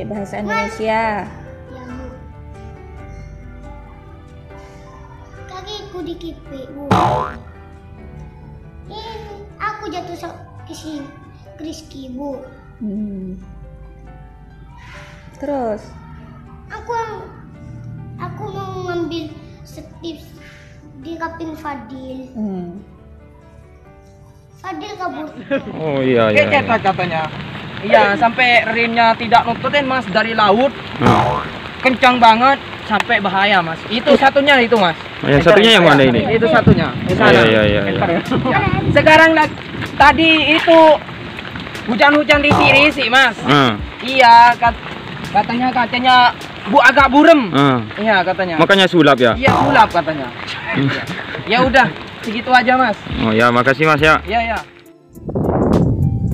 bahasa Indonesia. Yang kakiku dikipik, Bu. Aku jatuh ke sini, Rizky, Bu. Terus? Aku mau ngambil Steve di kaping Fadil. Fadil kabur. Oh iya. Kecet katanya. Iya, sampai remnya tidak nututin Mas dari laut. Kencang banget sampai bahaya Mas. Itu satunya itu Mas. Yang satunya yang mana ini? Itu satunya. Di sana. Iya. Sekarang tadi itu hujan-hujan di sini sih Mas. Iya, katanya agak burem. Iya katanya. Makanya sulap ya? Iya sulap katanya. Ya udah segitu aja Mas. Oh ya, makasih Mas ya. Iya.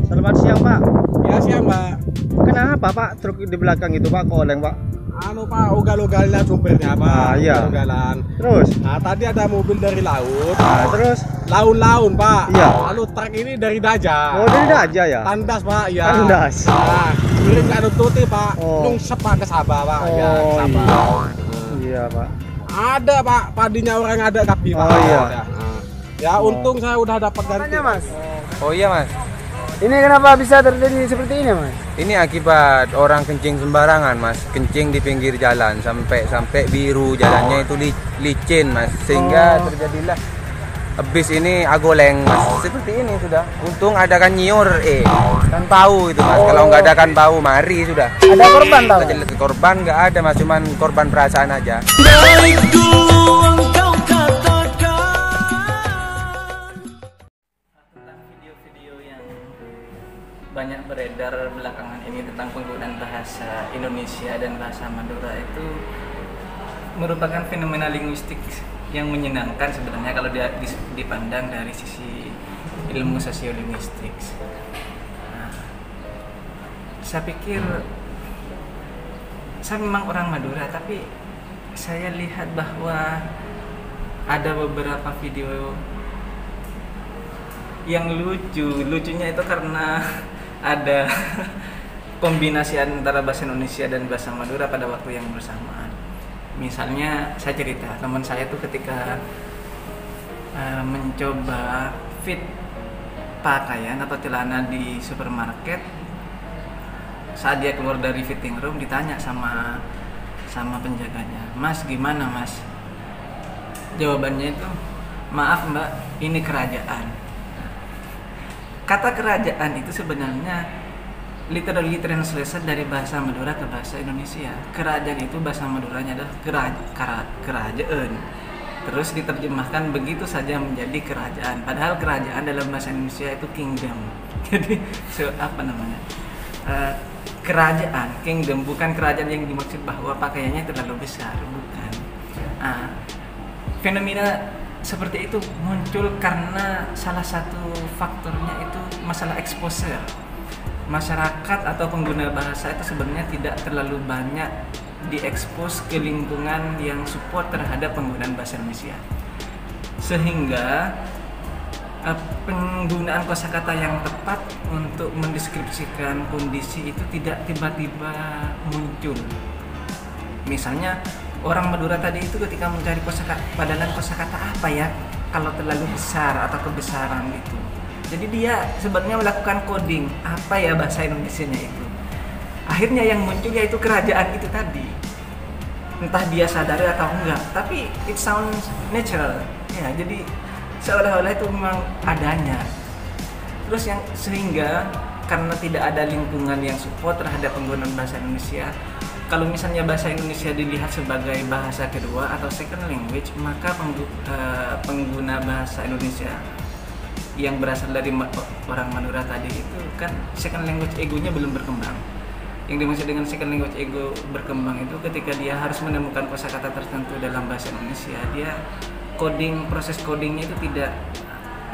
Selamat siang Pak. Ya siang Pak. Kenapa Pak truk di belakang itu Pak oleng Pak? Pak, ugal-ugalnya supirnya Pak. Iya. Ugalan. Terus? Nah tadi ada mobil dari laut. Terus? Laun-laun Pak. Iya. Lalu truk ini dari Daja. Oh dari Daja ya? Tandas Pak, ya. Tandas. Nah, kiri nggak nututi Pak. Oh. Nungsep Pak ke Sabah Pak. Ya, ke Oh Sabah. iya Pak. Ada Pak, padinya orang ada tapi Pak. Oh, iya. Ada. Ya untung saya udah dapat ganti. Mas. Oh iya Mas, Ini kenapa bisa terjadi seperti ini Mas? ini akibat orang kencing sembarangan Mas, kencing di pinggir jalan sampai biru jalannya itu licin Mas, sehingga terjadilah habis ini agoleng Mas, seperti ini sudah. Untung ada kan nyiur kan bau itu Mas, kalau nggak ada kan bau mari sudah. Ada korban tahu? Korban nggak ada Mas, cuman korban perasaan aja. Banyak beredar belakangan ini tentang penggunaan bahasa Indonesia dan bahasa Madura itu merupakan fenomena linguistik yang menyenangkan sebenarnya kalau dia dipandang dari sisi ilmu sosiolinguistik. Nah, saya pikir saya memang orang Madura, tapi saya lihat bahwa ada beberapa video yang lucunya itu karena ada kombinasi antara bahasa Indonesia dan bahasa Madura pada waktu yang bersamaan. Misalnya saya cerita, teman saya tuh ketika mencoba fit pakaian atau celana di supermarket, saat dia keluar dari fitting room ditanya sama penjaganya, "Mas, gimana Mas?" Jawabannya itu, "Maaf Mbak, ini kerajaan." Kata kerajaan itu sebenarnya literally translation dari bahasa Madura ke bahasa Indonesia. Kerajaan itu bahasa Maduranya adalah kerajaan. Terus diterjemahkan begitu saja menjadi kerajaan. Padahal kerajaan dalam bahasa Indonesia itu kingdom. Jadi kerajaan, kingdom, bukan kerajaan yang dimaksud bahwa pakaiannya terlalu besar, bukan. Fenomena seperti itu muncul karena salah satu faktornya itu masalah exposure. Masyarakat atau pengguna bahasa itu sebenarnya tidak terlalu banyak diekspos ke lingkungan yang support terhadap penggunaan bahasa Indonesia, sehingga penggunaan kosakata yang tepat untuk mendeskripsikan kondisi itu tidak tiba-tiba muncul. Misalnya orang Madura tadi itu ketika mencari padanan kosakata apa ya kalau terlalu besar atau kebesaran itu. Jadi dia sebenarnya melakukan coding apa ya bahasa Indonesianya itu. Akhirnya yang muncul yaitu kerajaan itu tadi. Entah dia sadari atau enggak, tapi it sounds natural. Ya, jadi seolah-olah itu memang adanya. Terus yang sehingga karena tidak ada lingkungan yang support terhadap penggunaan bahasa Indonesia, kalau misalnya bahasa Indonesia dilihat sebagai bahasa kedua atau second language, maka pengguna bahasa Indonesia yang berasal dari orang Madura tadi itu kan second language egonya belum berkembang. Yang dimaksud dengan second language ego berkembang itu ketika dia harus menemukan kosakata tertentu dalam bahasa Indonesia, dia proses codingnya itu tidak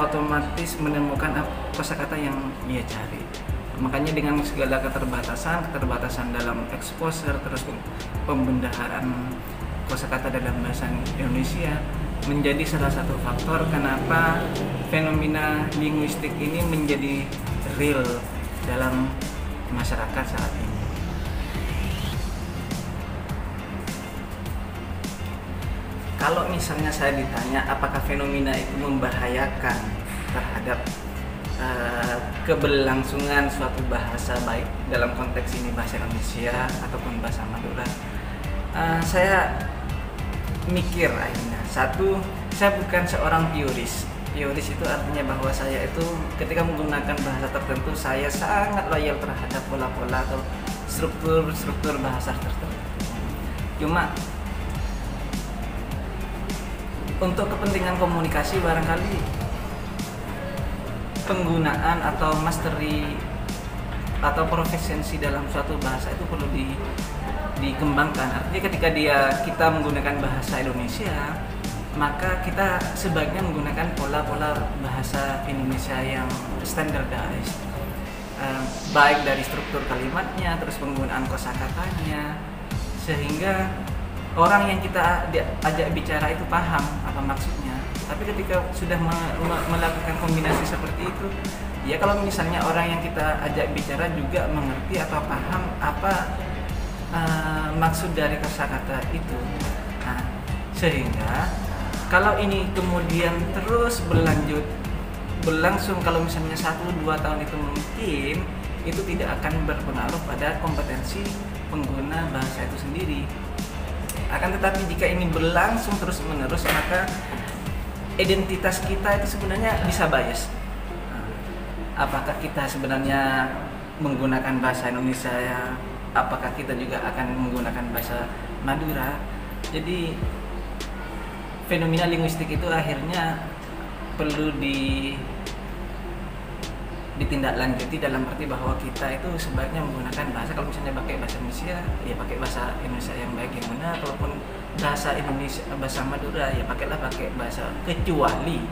otomatis menemukan kosakata yang dia cari. Makanya dengan segala keterbatasan dalam exposure, terus pembendaharaan kosakata dalam bahasa Indonesia menjadi salah satu faktor kenapa fenomena linguistik ini menjadi real dalam masyarakat saat ini. kalau misalnya saya ditanya apakah fenomena itu membahayakan terhadap keberlangsungan suatu bahasa, baik dalam konteks ini bahasa Indonesia ataupun bahasa Madura, saya mikir akhirnya, satu, saya bukan seorang purist. Purist itu artinya bahwa saya itu ketika menggunakan bahasa tertentu saya sangat loyal terhadap pola-pola atau struktur bahasa tertentu. Cuma untuk kepentingan komunikasi barangkali penggunaan atau mastery atau profesiensi dalam suatu bahasa itu perlu dikembangkan. Artinya ketika kita menggunakan bahasa Indonesia, maka kita sebaiknya menggunakan pola-pola bahasa Indonesia yang standardized, baik dari struktur kalimatnya, terus penggunaan kosakatanya, sehingga orang yang kita ajak bicara itu paham apa maksudnya. Tapi ketika sudah melakukan kombinasi seperti itu, ya kalau misalnya orang yang kita ajak bicara juga mengerti atau paham apa maksud dari kosakata itu, nah, sehingga kalau ini kemudian terus berlangsung, kalau misalnya 1-2 tahun itu mungkin itu tidak akan berpengaruh pada kompetensi pengguna bahasa itu sendiri. Akan tetapi jika ini berlangsung terus menerus, maka identitas kita itu sebenarnya bisa bias. Apakah kita sebenarnya menggunakan bahasa Indonesia, apakah kita juga akan menggunakan bahasa Madura. Jadi fenomena linguistik itu akhirnya perlu ditindaklanjuti dalam arti bahwa kita itu sebaiknya menggunakan bahasa, kalau misalnya pakai bahasa Indonesia ya pakai bahasa Indonesia yang baik yang benar, ataupun bahasa Indonesia bahasa Madura ya pakai bahasa, kecuali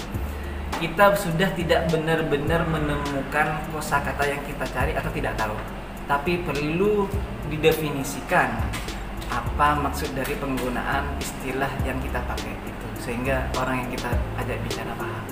kita sudah tidak benar-benar menemukan kosakata yang kita cari atau tidak tahu, tapi perlu didefinisikan apa maksud dari penggunaan istilah yang kita pakai itu, sehingga orang yang kita ajak bicara paham.